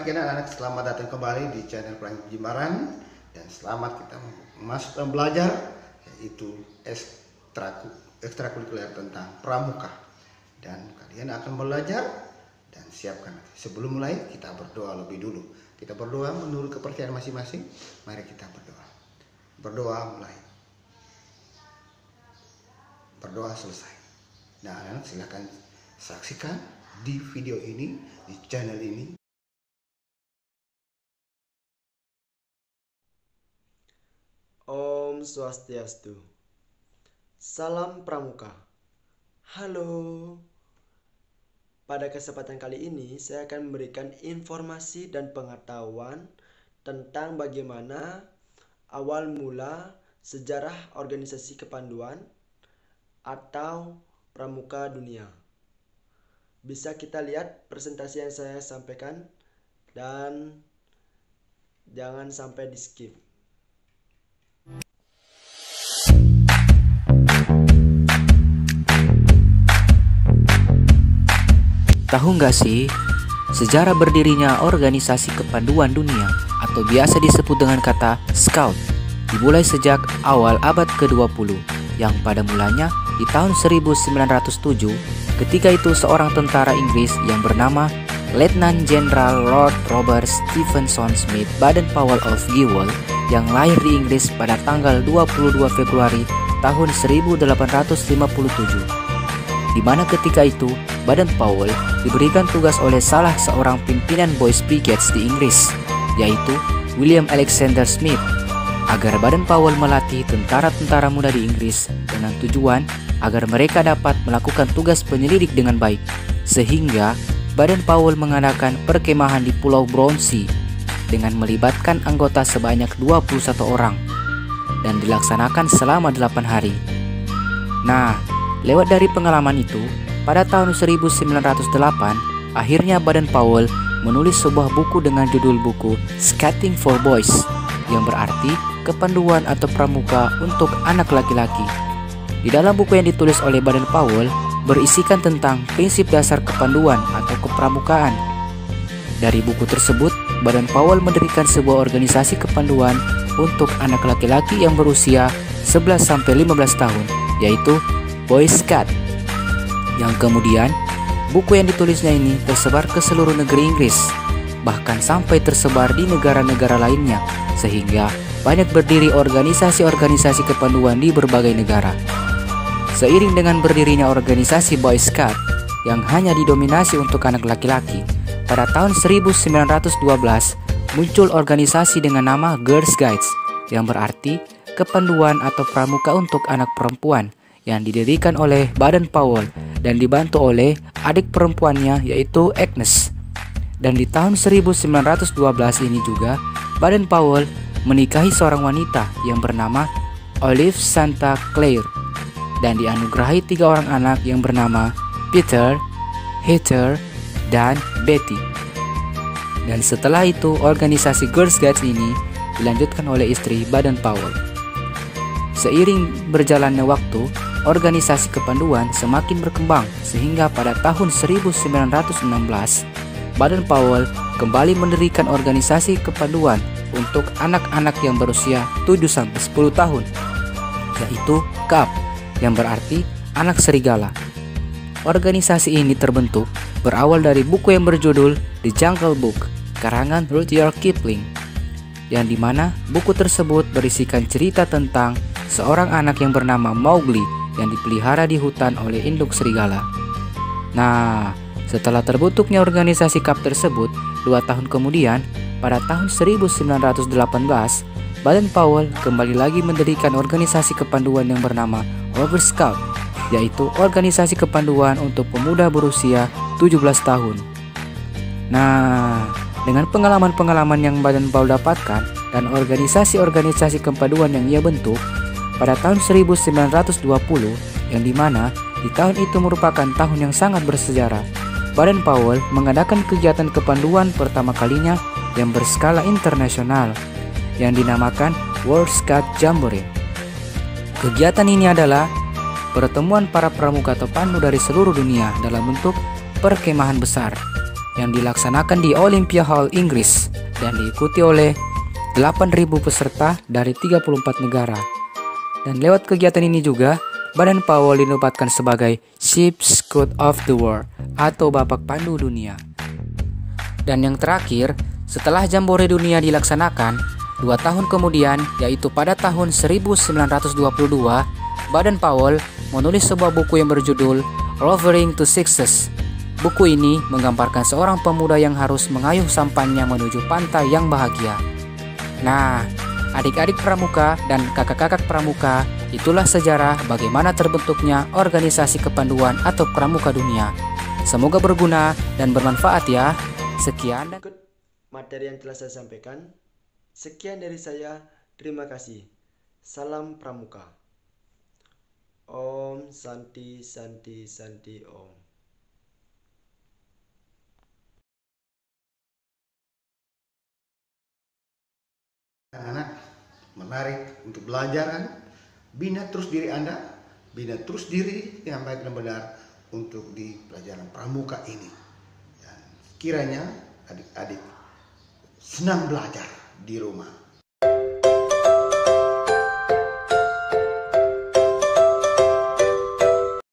pagi anak-anak, selamat datang kembali di channel Prank Jimbaran. Dan selamat kita masuk dan belajar, yaitu ekstrakurikuler tentang pramuka. Dan kalian akan belajar dan siapkan. Sebelum mulai kita berdoa lebih dulu. Kita berdoa menurut kepercayaan masing-masing. Mari kita berdoa. Berdoa mulai. Berdoa selesai. Nah, anak-anak silakan saksikan di video ini, di channel ini. Om Swastiastu. Salam Pramuka. Halo. Pada kesempatan kali ini saya akan memberikan informasi dan pengetahuan tentang bagaimana awal mula sejarah organisasi kepanduan atau pramuka dunia. Bisa kita lihat presentasi yang saya sampaikan dan jangan sampai di skip. Tahu nggak sih, sejarah berdirinya organisasi kepanduan dunia atau biasa disebut dengan kata Scout dimulai sejak awal abad ke-20 yang pada mulanya di tahun 1907 ketika itu seorang tentara Inggris yang bernama Letnan Jenderal Lord Robert Stephenson Smith Baden-Powell of Gewel yang lahir di Inggris pada tanggal 22 Februari tahun 1857, di mana ketika itu Baden-Powell diberikan tugas oleh salah seorang pimpinan Boys Brigades di Inggris, yaitu William Alexander Smith, agar Baden-Powell melatih tentara-tentara muda di Inggris dengan tujuan agar mereka dapat melakukan tugas penyelidik dengan baik, sehingga Baden-Powell mengadakan perkemahan di Pulau Brownsea dengan melibatkan anggota sebanyak 21 orang dan dilaksanakan selama 8 hari. Nah, lewat dari pengalaman itu, pada tahun 1908, akhirnya Baden-Powell menulis sebuah buku dengan judul buku Scouting for Boys, yang berarti kepanduan atau pramuka untuk anak laki-laki. Di dalam buku yang ditulis oleh Baden-Powell berisikan tentang prinsip dasar kepanduan atau kepramukaan. Dari buku tersebut, Baden-Powell mendirikan sebuah organisasi kepanduan untuk anak laki-laki yang berusia 11-15 tahun, yaitu Boy Scout. Yang kemudian, buku yang ditulisnya ini tersebar ke seluruh negeri Inggris, bahkan sampai tersebar di negara-negara lainnya, sehingga banyak berdiri organisasi-organisasi kepanduan di berbagai negara. Seiring dengan berdirinya organisasi Boy Scout yang hanya didominasi untuk anak laki-laki, pada tahun 1912 muncul organisasi dengan nama Girls Guides, yang berarti kepanduan atau pramuka untuk anak perempuan, yang didirikan oleh Baden-Powell dan dibantu oleh adik perempuannya yaitu Agnes. Dan di tahun 1912 ini juga Baden-Powell menikahi seorang wanita yang bernama Olive Santa Claire dan dianugerahi 3 orang anak yang bernama Peter, Heather, dan Betty. Dan setelah itu organisasi Girls Guides ini dilanjutkan oleh istri Baden-Powell. Seiring berjalannya waktu, organisasi kepanduan semakin berkembang sehingga pada tahun 1916 Baden-Powell kembali mendirikan organisasi kepanduan untuk anak-anak yang berusia 7-10 tahun, yaitu CAP, yang berarti anak serigala. Organisasi ini terbentuk berawal dari buku yang berjudul The Jungle Book karangan Rudyard Kipling, yang dimana buku tersebut berisikan cerita tentang seorang anak yang bernama Mowgli yang dipelihara di hutan oleh induk serigala. Nah, setelah terbentuknya organisasi CAP tersebut, 2 tahun kemudian, pada tahun 1918, Baden-Powell kembali lagi mendirikan organisasi kepanduan yang bernama Over Scout, yaitu organisasi kepanduan untuk pemuda berusia 17 tahun. Nah, dengan pengalaman-pengalaman yang Baden-Powell dapatkan dan organisasi-organisasi kepanduan yang ia bentuk, pada tahun 1920, yang dimana di tahun itu merupakan tahun yang sangat bersejarah, Baden-Powell mengadakan kegiatan kepanduan pertama kalinya yang berskala internasional, yang dinamakan World Scout Jamboree. Kegiatan ini adalah pertemuan para pramuka atau pandu dari seluruh dunia dalam bentuk perkemahan besar. yang dilaksanakan di Olympia Hall, Inggris dan diikuti oleh 8.000 peserta dari 34 negara. Dan lewat kegiatan ini juga, Badan PAWOL dinobatkan sebagai Chief Scout of the World atau Bapak Pandu Dunia. Dan yang terakhir, setelah Jambore Dunia dilaksanakan, 2 tahun kemudian, yaitu pada tahun 1922, Badan PAWOL menulis sebuah buku yang berjudul Rovering to Success. Buku ini menggambarkan seorang pemuda yang harus mengayuh sampannya menuju pantai yang bahagia. Nah, adik-adik pramuka dan kakak-kakak pramuka, itulah sejarah bagaimana terbentuknya organisasi kepanduan atau pramuka dunia. Semoga berguna dan bermanfaat ya. Sekian dan Ikut materi yang telah saya sampaikan. Sekian dari saya. Terima kasih. Salam pramuka. Om Santi Santi Santi Om. Anak-anak menarik untuk belajar kan? Bina terus diri Anda, bina terus diri yang baik dan benar untuk di pelajaran pramuka ini. Dan kiranya adik-adik senang belajar di rumah.